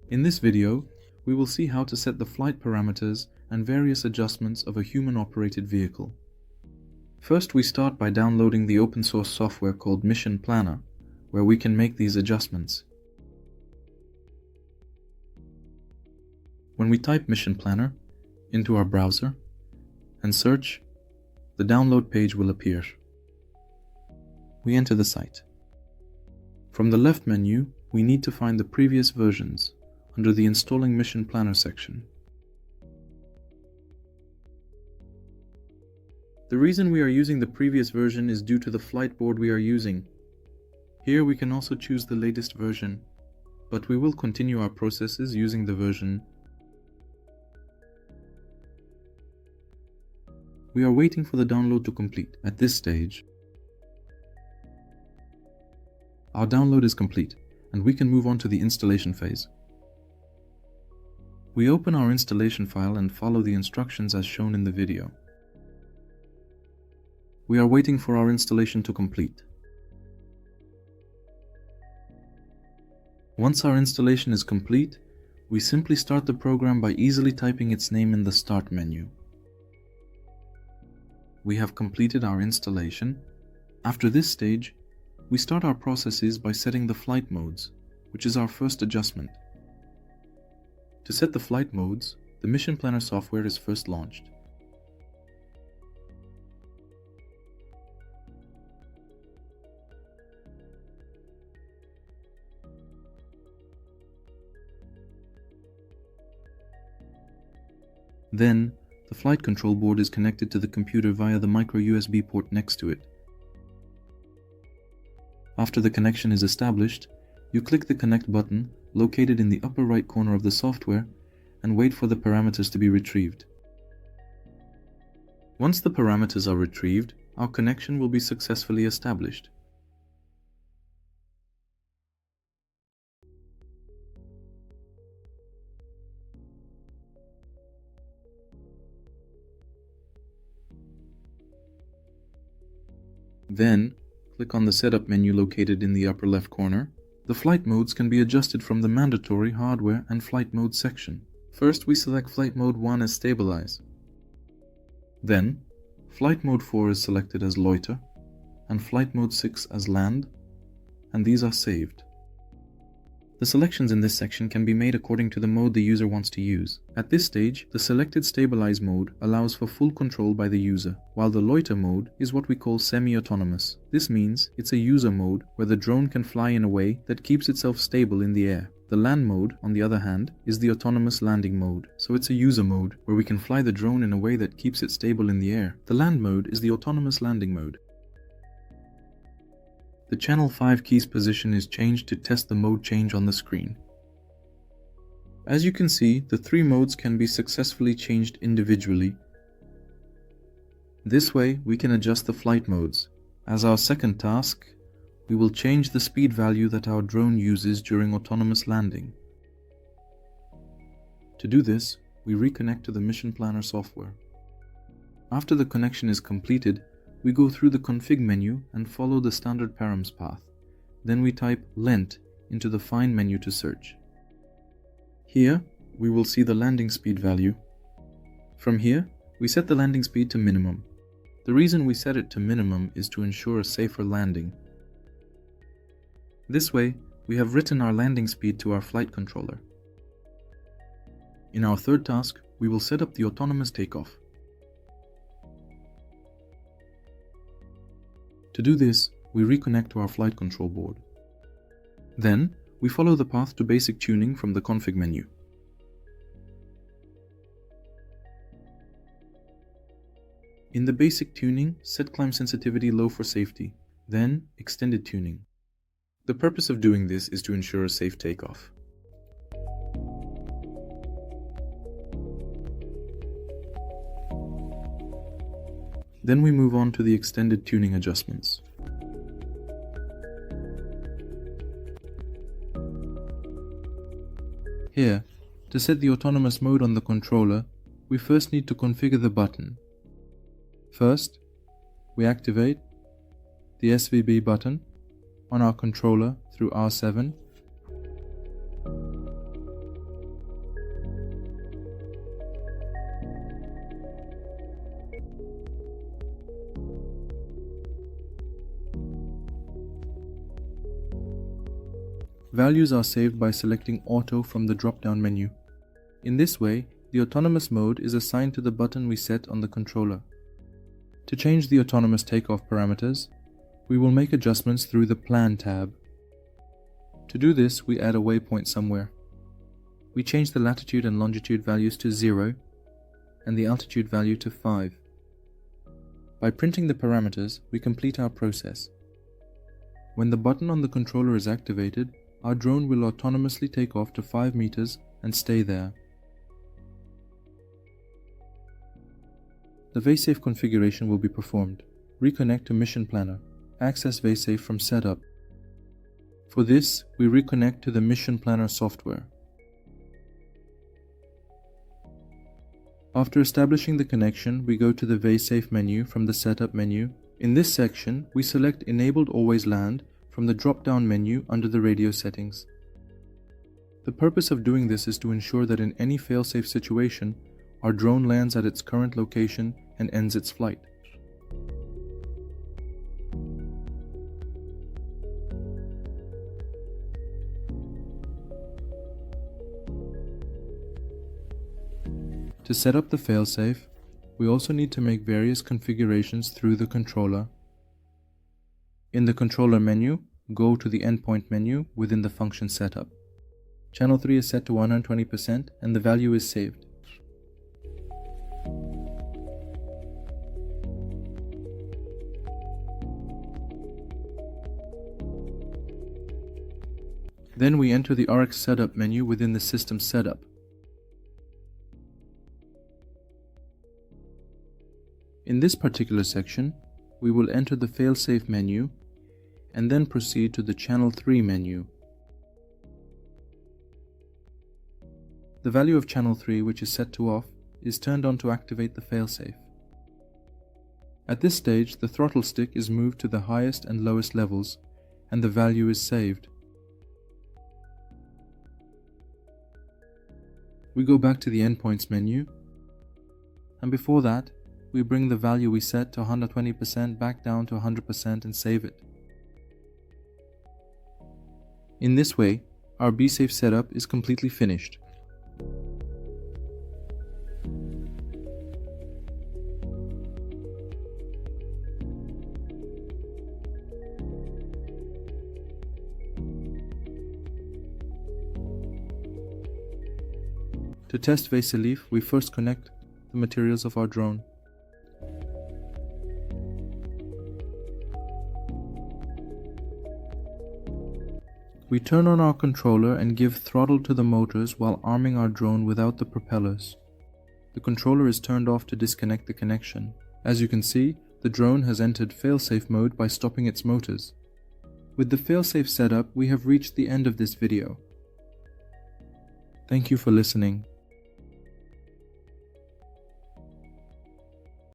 In this video, we will see how to set the flight parameters and various adjustments of a human-operated vehicle. First, we start by downloading the open-source software called Mission Planner, where we can make these adjustments. When we type Mission Planner into our browser and search, the download page will appear. We enter the site. From the left menu, we need to find the previous versions under the Installing Mission Planner section. The reason we are using the previous version is due to the flight board we are using. Here we can also choose the latest version, but we will continue our processes using the version. We are waiting for the download to complete. At this stage, our download is complete, and we can move on to the installation phase. We open our installation file and follow the instructions as shown in the video. We are waiting for our installation to complete. Once our installation is complete, we simply start the program by easily typing its name in the Start menu. We have completed our installation. After this stage, we start our processes by setting the flight modes, which is our first adjustment. To set the flight modes, the Mission Planner software is first launched. Then, the flight control board is connected to the computer via the micro USB port next to it. After the connection is established, you click the Connect button located in the upper right corner of the software and wait for the parameters to be retrieved. Once the parameters are retrieved, our connection will be successfully established. Then, click on the Setup menu located in the upper left corner. The flight modes can be adjusted from the mandatory hardware and flight mode section. First, we select Flight Mode 1 as Stabilize. Then, Flight Mode 4 is selected as Loiter, and Flight Mode 6 as Land, and these are saved. The selections in this section can be made according to the mode the user wants to use. At this stage, the selected Stabilize mode allows for full control by the user, while the Loiter mode is what we call semi-autonomous. This means it's a user mode where the drone can fly in a way that keeps itself stable in the air. The Land mode, on the other hand, is the autonomous landing mode, so it's a user mode where we can fly the drone in a way that keeps it stable in the air. The Land mode is the autonomous landing mode. The Channel 5 key's position is changed to test the mode change on the screen. As you can see, the three modes can be successfully changed individually. This way, we can adjust the flight modes. As our second task, we will change the speed value that our drone uses during autonomous landing. To do this, we reconnect to the Mission Planner software. After the connection is completed, we go through the config menu and follow the standard params path. Then we type lent into the find menu to search. Here, we will see the landing speed value. From here, we set the landing speed to minimum. The reason we set it to minimum is to ensure a safer landing. This way, we have written our landing speed to our flight controller. In our third task, we will set up the autonomous takeoff. To do this, we reconnect to our flight control board. Then, we follow the path to basic tuning from the config menu. In the basic tuning, set climb sensitivity low for safety, then extended tuning. The purpose of doing this is to ensure a safe takeoff. Then we move on to the extended tuning adjustments. Here, to set the autonomous mode on the controller, we first need to configure the button. First, we activate the SVB button on our controller through R7. Values are saved by selecting Auto from the drop-down menu. In this way, the autonomous mode is assigned to the button we set on the controller. To change the autonomous takeoff parameters, we will make adjustments through the Plan tab. To do this, we add a waypoint somewhere. We change the latitude and longitude values to 0 and the altitude value to 5. By printing the parameters, we complete our process. When the button on the controller is activated, our drone will autonomously take off to 5 meters and stay there. The VSafe configuration will be performed. Reconnect to Mission Planner. Access VSafe from Setup. For this, we reconnect to the Mission Planner software. After establishing the connection, we go to the VSafe menu from the Setup menu. In this section, we select Enabled Always Land from the drop-down menu under the radio settings. The purpose of doing this is to ensure that in any fail-safe situation, our drone lands at its current location and ends its flight. To set up the failsafe, we also need to make various configurations through the controller. In the controller menu, go to the endpoint menu within the function setup. Channel 3 is set to 120% and the value is saved. Then we enter the RX setup menu within the system setup. In this particular section, we will enter the failsafe menu and then proceed to the Channel 3 menu. The value of Channel 3, which is set to off, is turned on to activate the failsafe. At this stage, the throttle stick is moved to the highest and lowest levels, and the value is saved. We go back to the endpoints menu, and before that, we bring the value we set to 120% back down to 100% and save it. In this way, our VSafe setup is completely finished. To test VSafe, we first connect the materials of our drone. We turn on our controller and give throttle to the motors while arming our drone without the propellers. The controller is turned off to disconnect the connection. As you can see, the drone has entered failsafe mode by stopping its motors. With the failsafe setup, we have reached the end of this video. Thank you for listening.